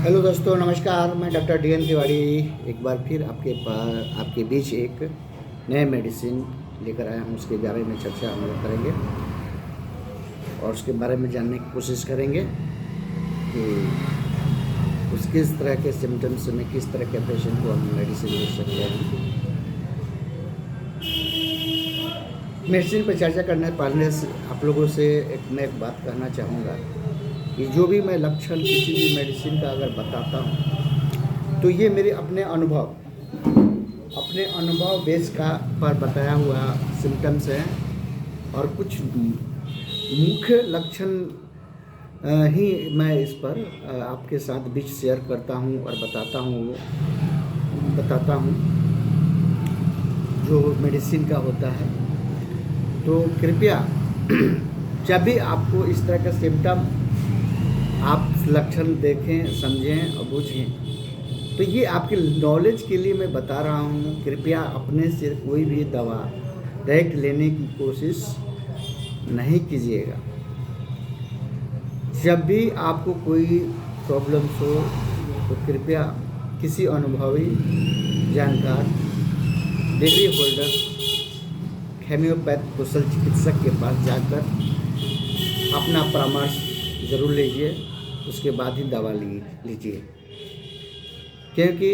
Hello दोस्तों, नमस्कार। मैं डॉक्टर डी एन तिवारी एक बार फिर आपके बीच एक नए मेडिसिन लेकर आया हूँ। उसके बारे में चर्चा हम लोग करेंगे और उसके बारे में जानने की कोशिश करेंगे कि उस किस तरह के सिम्टम्स में किस तरह के पेशेंट को हम मेडिसिन दे सकते हैं। मेडिसिन पर चर्चा करने पहले आप लोगों से मैं एक बात कहना चाहूँगा कि जो भी मैं लक्षण किसी भी मेडिसिन का अगर बताता हूँ तो ये मेरे अपने अनुभव बेस का पर बताया हुआ सिम्टम्स हैं और कुछ मुख्य लक्षण ही मैं इस पर आपके साथ बीच शेयर करता हूँ और बताता हूँ जो मेडिसिन का होता है। तो कृपया जब भी आपको इस तरह का सिम्टम आप लक्षण देखें, समझें और बूझें तो ये आपके नॉलेज के लिए मैं बता रहा हूँ। कृपया अपने से कोई भी दवा डायरेक्ट लेने की कोशिश नहीं कीजिएगा। जब भी आपको कोई प्रॉब्लम्स हो तो कृपया किसी अनुभवी जानकार, डिग्री होल्डर, होम्योपैथ कुशल चिकित्सक के पास जाकर अपना परामर्श ज़रूर लीजिए, उसके बाद ही दवा लीजिए। क्योंकि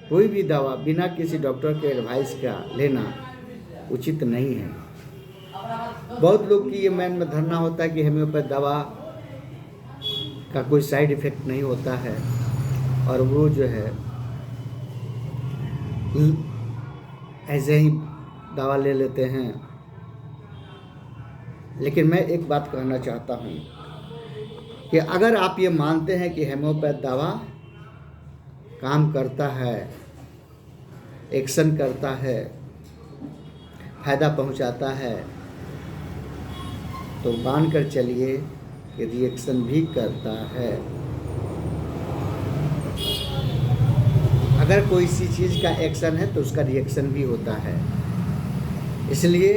कोई भी दवा बिना किसी डॉक्टर के एडवाइस का लेना उचित नहीं है। बहुत लोग की ये मन में धारणा होता है कि होम्योपैथ दवा का कोई साइड इफ़ेक्ट नहीं होता है और वो जो है ऐसे ही दवा ले लेते हैं। लेकिन मैं एक बात कहना चाहता हूँ कि अगर आप ये मानते हैं कि होम्योपैथ दवा काम करता है, एक्शन करता है, फायदा पहुंचाता है, तो मान कर चलिए कि रिएक्शन भी करता है। अगर कोई सी चीज़ का एक्शन है तो उसका रिएक्शन भी होता है। इसलिए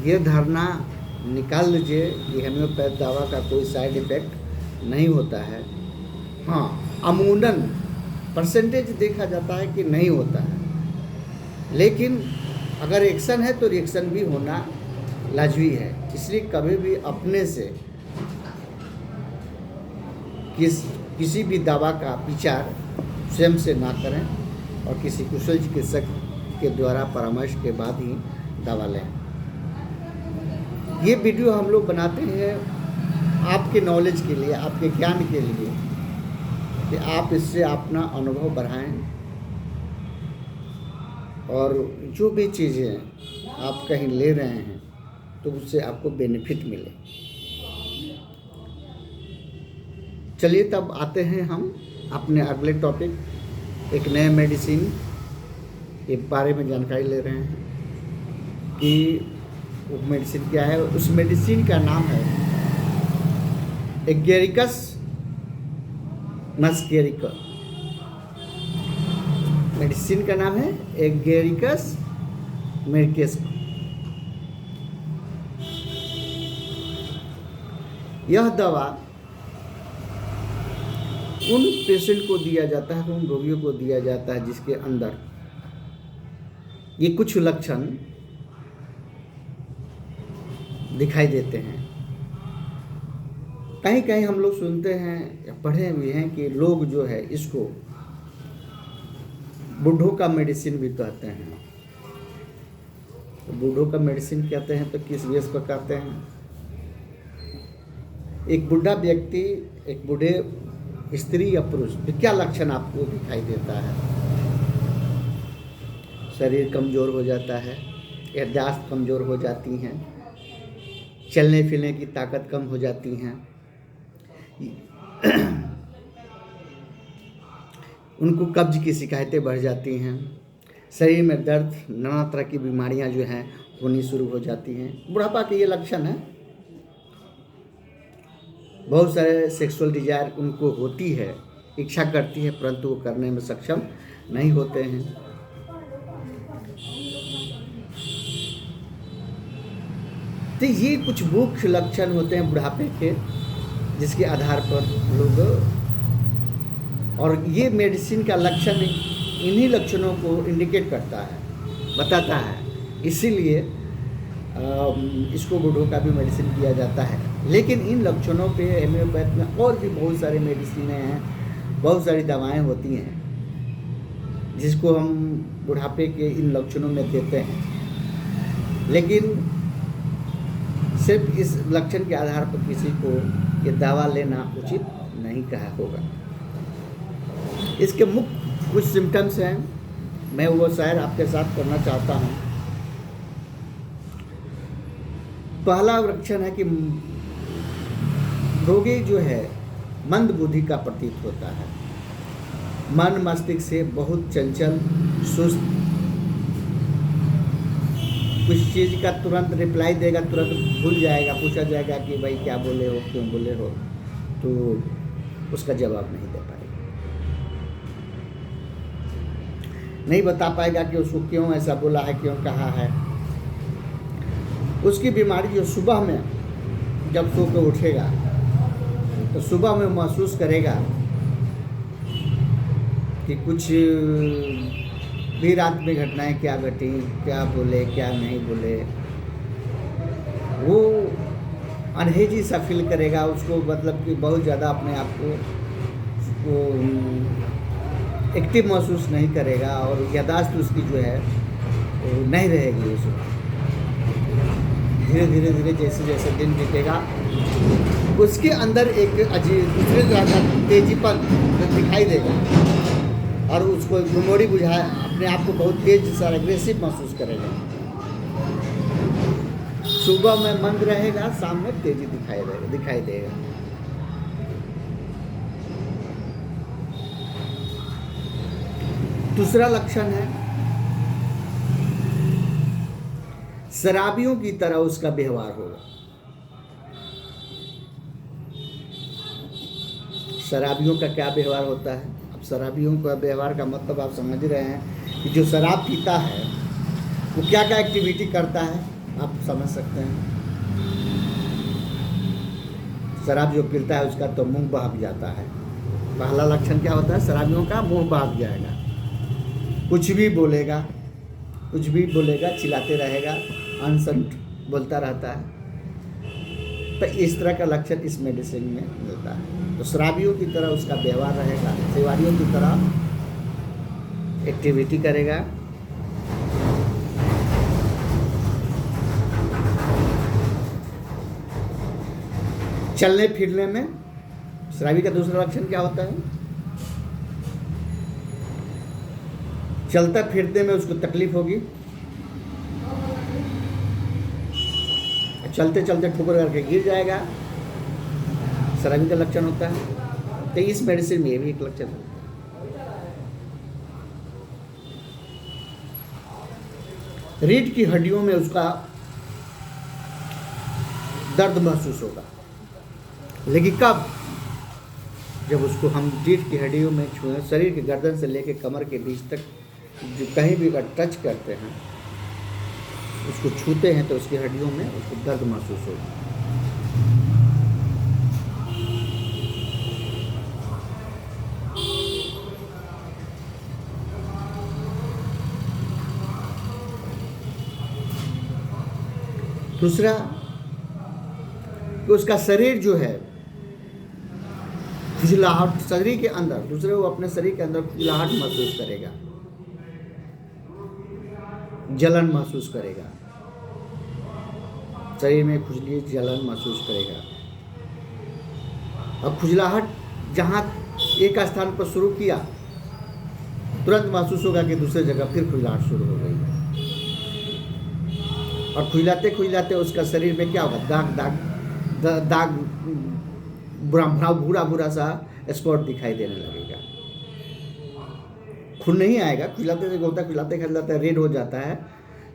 ये धारणा निकाल लीजिए कि होम्योपैथ दवा का कोई साइड इफ़ेक्ट नहीं होता है। हाँ, अमूमन परसेंटेज देखा जाता है कि नहीं होता है, लेकिन अगर एक्शन है तो रिएक्शन भी होना लाजमी है। इसलिए कभी भी अपने से किसी भी दवा का विचार स्वयं से ना करें और किसी कुशल चिकित्सक के द्वारा परामर्श के बाद ही दवा लें। ये वीडियो हम लोग बनाते हैं आपके नॉलेज के लिए, आपके ज्ञान के लिए, कि आप इससे अपना अनुभव बढ़ाएं और जो भी चीज़ें आप कहीं ले रहे हैं तो उससे आपको बेनिफिट मिले। चलिए तब आते हैं हम अपने अगले टॉपिक, एक नए मेडिसिन के बारे में जानकारी ले रहे हैं कि वो मेडिसिन क्या है। उस मेडिसिन का नाम है एगेरिकस मस्केरिका। मेडिसिन का नाम है एगेरिकस मेडिकेस। यह दवा उन पेशेंट को दिया जाता है, उन रोगियों को दिया जाता है जिसके अंदर ये कुछ लक्षण दिखाई देते हैं। कहीं कहीं हम लोग सुनते हैं या पढ़े हुए हैं कि लोग जो है इसको बूढ़ों का मेडिसिन भी कहते हैं। तो बूढ़ों का मेडिसिन कहते हैं तो किस बेस पर कहते हैं? एक बूढ़ा व्यक्ति, एक बूढ़े स्त्री या पुरुष में क्या लक्षण आपको दिखाई देता है? शरीर कमज़ोर हो जाता है, याददाश्त कमज़ोर हो जाती हैं, चलने फिरने की ताकत कम हो जाती हैं, उनको कब्ज की शिकायतें बढ़ जाती हैं, शरीर में दर्द, नाना तरह की बीमारियां जो हैं होनी शुरू हो जाती हैं। बुढ़ापा के ये लक्षण हैं। बहुत सारे सेक्सुअल डिजायर उनको होती है, इच्छा करती है, परंतु वो करने में सक्षम नहीं होते हैं। तो ये कुछ मुख्य लक्षण होते हैं बुढ़ापे के, जिसके आधार पर लोग और ये मेडिसिन का लक्षण इन्हीं लक्षणों को इंडिकेट करता है, बताता है। इसीलिए इसको बूढ़ों का भी मेडिसिन किया जाता है। लेकिन इन लक्षणों पे हेम्योपैथ में और भी बहुत सारे मेडिसिनें हैं, बहुत सारी दवाएं होती हैं जिसको हम बुढ़ापे के इन लक्षणों में देते हैं। लेकिन सिर्फ इस लक्षण के आधार पर किसी को ये दवा लेना उचित नहीं कहा होगा। इसके मुख्य कुछ सिम्टम्स हैं, मैं वो शायद आपके साथ करना चाहता हूँ। पहला लक्षण है कि रोगी जो है मंद बुद्धि का प्रतीत होता है, मन मस्तिष्क से बहुत चंचल, सुस्त, कुछ चीज़ का तुरंत रिप्लाई देगा, तुरंत भूल जाएगा, पूछा जाएगा कि भाई क्या बोले हो, क्यों बोले हो, तो उसका जवाब नहीं दे पाएगा, नहीं बता पाएगा कि उसको क्यों ऐसा बोला है, क्यों कहा है। उसकी बीमारी जो सुबह में जब सो के उठेगा तो सुबह में महसूस करेगा कि कुछ भी रात में घटनाएं क्या घटी, क्या बोले, क्या नहीं बोले, वो अनहेजी सा फील करेगा। उसको मतलब कि बहुत ज़्यादा अपने आप को एक्टिव महसूस नहीं करेगा और याददाश्त उसकी जो है वो नहीं रहेगी। उसको धीरे धीरे धीरे जैसे जैसे दिन बीतेगा उसके अंदर एक अजीब दूसरे तरह का तेजीपन दिखाई देगा और उसको मेमोरी बुझाए, अपने आप को बहुत तेज सा एग्रेसिव महसूस करेगा। सुबह में मंद रहेगा, शाम में तेजी दिखाई देगा। दूसरा लक्षण है शराबियों की तरह उसका व्यवहार होगा। शराबियों का क्या व्यवहार होता है? अब शराबियों का व्यवहार का मतलब आप समझ रहे हैं कि जो शराब पीता है वो क्या क्या एक्टिविटी करता है, आप समझ सकते हैं। शराब जो पीता है उसका तो मुंह बहक जाता है। पहला लक्षण क्या होता है? शराबियों का मुंह बहक जाएगा, कुछ भी बोलेगा, चिल्लाते रहेगा, अनसंट बोलता रहता है। तो इस तरह का लक्षण इस मेडिसिन में मिलता है। तो शराबियों की तरह उसका व्यवहार रहेगा, सेवारियों की तरह एक्टिविटी करेगा। चलने फिरने में शराबी का दूसरा लक्षण क्या होता है? चलता फिरते में उसको तकलीफ होगी, चलते चलते ठुकर करके गिर जाएगा, शराबी का लक्षण होता है। तो इस मेडिसिन में ये भी एक लक्षण है। रीढ़ की हड्डियों में उसका दर्द महसूस होगा, लेकिन कब? जब उसको हम रीढ़ की हड्डियों में छुए, शरीर के गर्दन से लेकर कमर के बीच तक जो कहीं भी अगर टच करते हैं, उसको छूते हैं, तो उसकी हड्डियों में उसको दर्द महसूस होगा। दूसरा कि उसका शरीर जो है खुजलाहट, शरीर के अंदर, दूसरे वो अपने शरीर के अंदर खुजलाहट महसूस करेगा, जलन महसूस करेगा, शरीर में खुजली जलन महसूस करेगा। अब खुजलाहट जहाँ एक स्थान पर शुरू किया, तुरंत महसूस होगा कि दूसरी जगह फिर खुजलाहट शुरू हो गई है। और खुजलाते खुजलाते उसका शरीर में क्या होगा? दाग भूरा सा स्पॉट दिखाई देने लगेगा। खून नहीं आएगा, खुजलाते से होता है, खुजलाते रेड हो जाता है।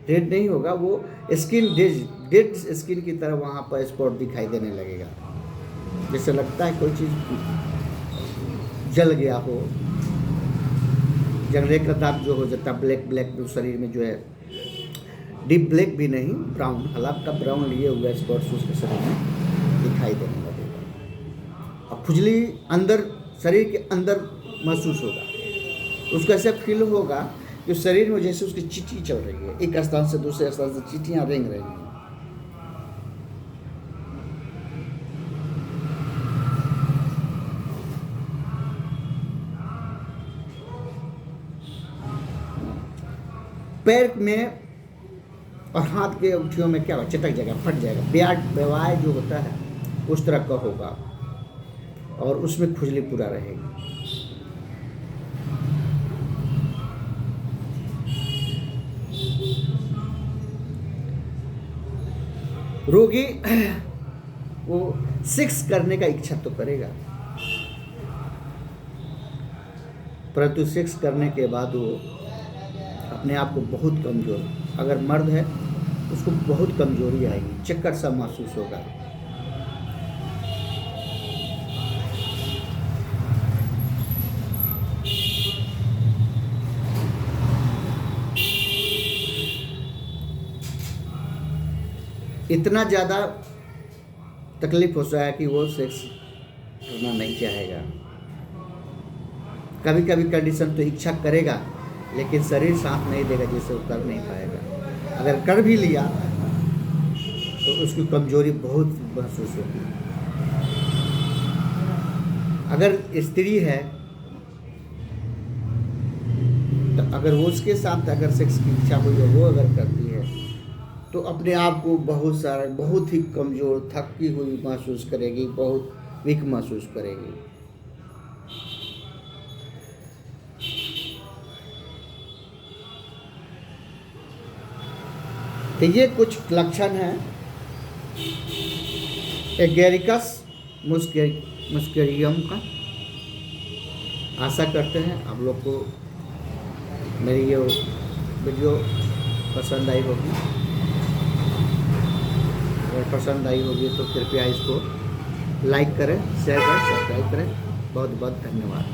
रेड नहीं होगा, वो स्किन डेड स्किन की तरह वहाँ पर स्पॉट दिखाई देने लगेगा, जैसे लगता है कोई चीज़ जल गया हो। जलने का दाग जो हो जाता है ब्लैक शरीर में जो है, डीप ब्लैक भी नहीं, ब्राउन, हल्का ब्राउन लिए हुए स्पॉट्स उसके शरीर में दिखाई देने लगेगा। और खुजली अंदर, शरीर के अंदर महसूस होगा। उसको ऐसा फील होगा कि शरीर में जैसे उसकी चींटी चल रही है, एक स्थान से दूसरे स्थान से चींटियाँ रेंग रही हैं। पैर में और हाथ के अंगूठियों में क्या होगा, चटक जाएगा, फट जाएगा, व्यवहार जो होता है उस तरह का होगा और उसमें खुजली पूरा रहेगी। रोगी वो सेक्स करने का इच्छा तो करेगा, परंतु सेक्स करने के बाद वो अपने आप को बहुत कमज़ोर, अगर मर्द है उसको बहुत कमज़ोरी आएगी, चक्कर सा महसूस होगा। इतना ज़्यादा तकलीफ हो रहा है कि वो सेक्स करना नहीं चाहेगा। कभी कभी कंडीशन तो इच्छा करेगा लेकिन शरीर साथ नहीं देगा, जिससे वो कर नहीं पाएगा। अगर कर भी लिया तो उसकी कमजोरी बहुत महसूस होगी। अगर स्त्री है तो अगर वो उसके साथ अगर सेक्स की इच्छा हुई है, वो अगर करती है तो अपने आप को बहुत ही कमज़ोर, थकी हुई महसूस करेगी, बहुत वीक महसूस करेगी। तो ये कुछ लक्षण हैं एगेरिकस मुस्केरियम का। आशा करते हैं आप लोग को मेरी ये वीडियो पसंद आई होगी। अगर पसंद आई होगी तो कृपया इसको लाइक करें, शेयर करें, सब्सक्राइब करें। बहुत बहुत धन्यवाद।